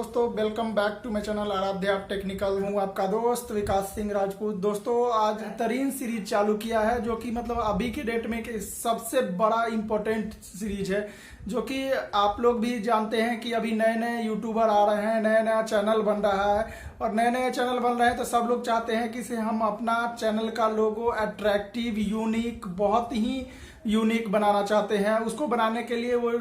दोस्तों, welcome back to my channel Aaradhya technical. हूँ आपका दोस्त विकास सिंह राजपूत। दोस्तों, आज बेहतरीन सीरीज चालू किया है जो कि मतलब अभी की डेट में सबसे बड़ा इम्पोर्टेंट सीरीज है, जो कि आप लोग भी जानते हैं कि अभी नए नए यूट्यूबर आ रहे हैं, नया नया चैनल बन रहा है और नए नए चैनल बन रहे हैं तो सब लोग चाहते हैं कि इसे हम अपना चैनल का लोगो अट्रैक्टिव, यूनिक, बहुत ही यूनिक बनाना चाहते हैं। उसको बनाने के लिए वो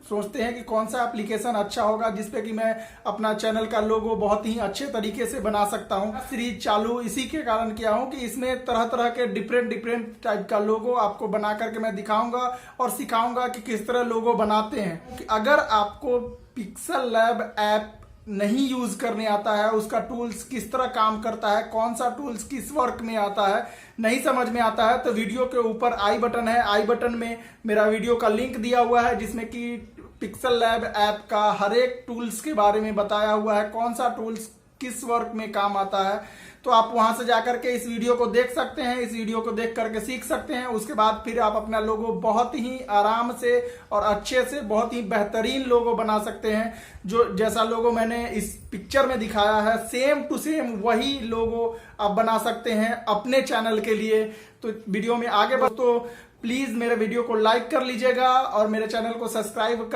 सोचते हैं कि कौन सा एप्लीकेशन अच्छा होगा जिसपे कि मैं अपना चैनल का लोगो बहुत ही अच्छे तरीके से बना सकता हूं। सीरीज चालू इसी के कारण किया हूं कि इसमें तरह तरह के डिफरेंट टाइप का लोगो आपको बना करके मैं दिखाऊंगा और सिखाऊंगा कि किस तरह लोगो बनाते हैं। कि अगर आपको पिक्सल लैब ऐप नहीं यूज करने आता है, उसका टूल्स किस तरह काम करता है, कौन सा टूल्स किस वर्क में आता है, नहीं समझ में आता है, तो वीडियो के ऊपर आई बटन है, आई बटन में मेरा वीडियो का लिंक दिया हुआ है जिसमें कि पिक्सल लैब ऐप का हर एक टूल्स के बारे में बताया हुआ है, कौन सा टूल्स किस वर्क में काम आता है। तो आप वहां से जाकर के इस वीडियो को देख सकते हैं, इस वीडियो को देख करके सीख सकते हैं। उसके बाद फिर आप अपना लोगो बहुत ही आराम से और अच्छे से बहुत ही बेहतरीन लोगो बना सकते हैं। जो जैसा लोगो मैंने इस पिक्चर में दिखाया है, सेम टू सेम वही लोगो आप बना सकते हैं अपने चैनल के लिए। तो वीडियो में आगे बढ़ तो प्लीज मेरे वीडियो को लाइक कर लीजिएगा और मेरे चैनल को सब्सक्राइब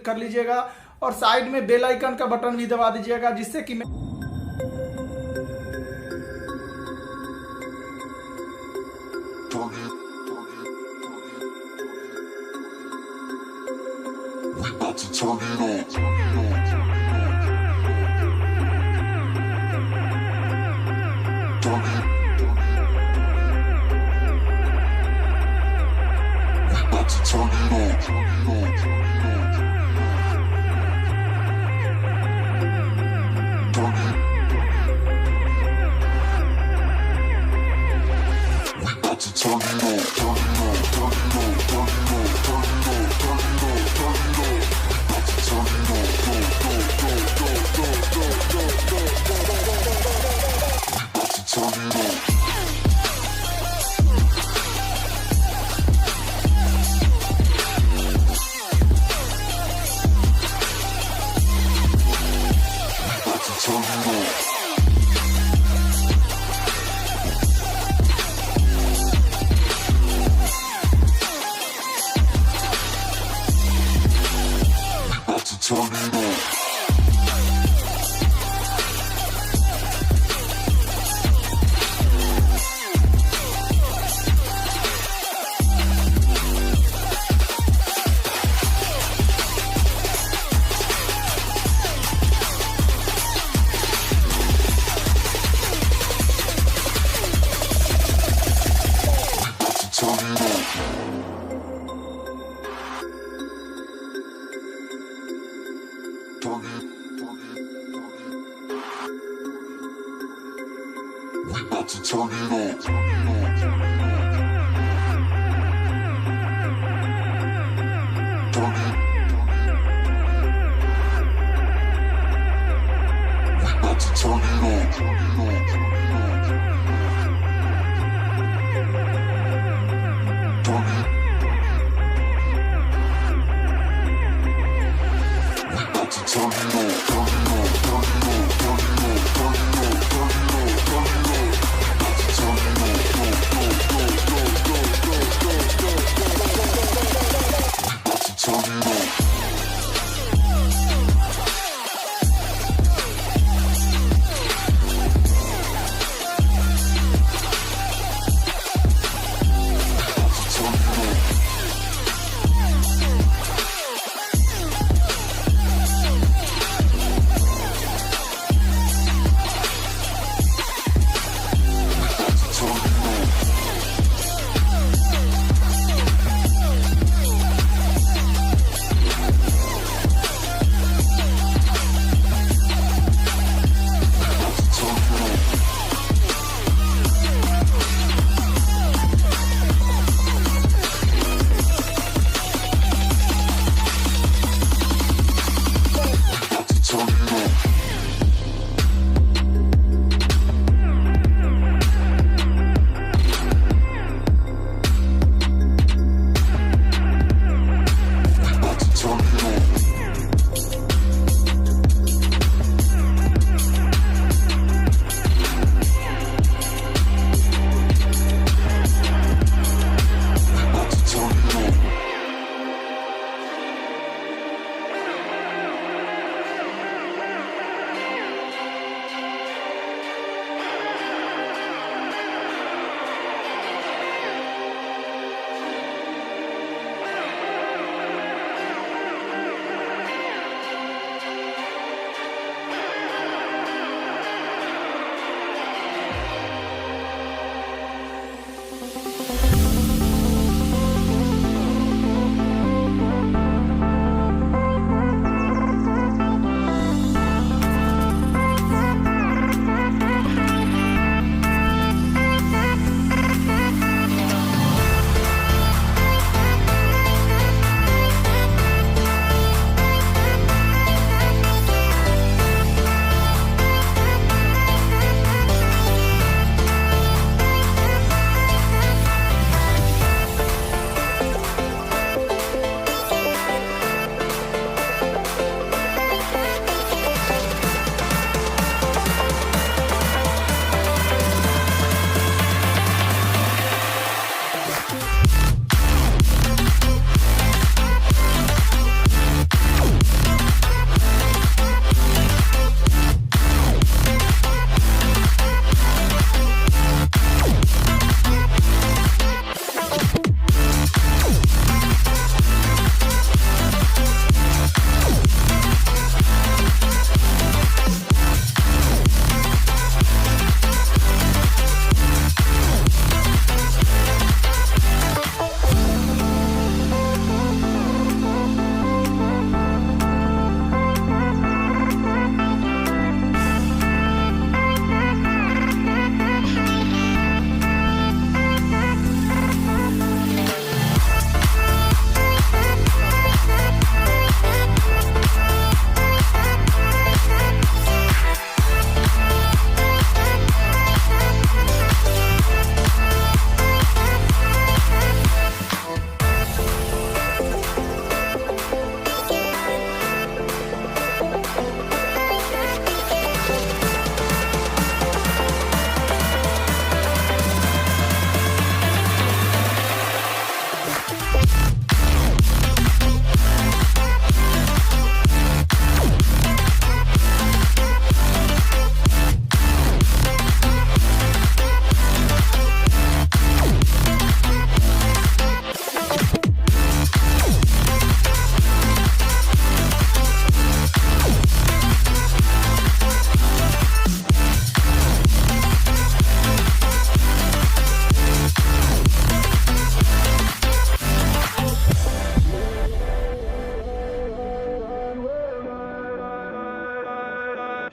कर लीजिएगा और साइड में बेल आइकन का बटन भी दबा दीजिएगा जिससे कि मैं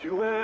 you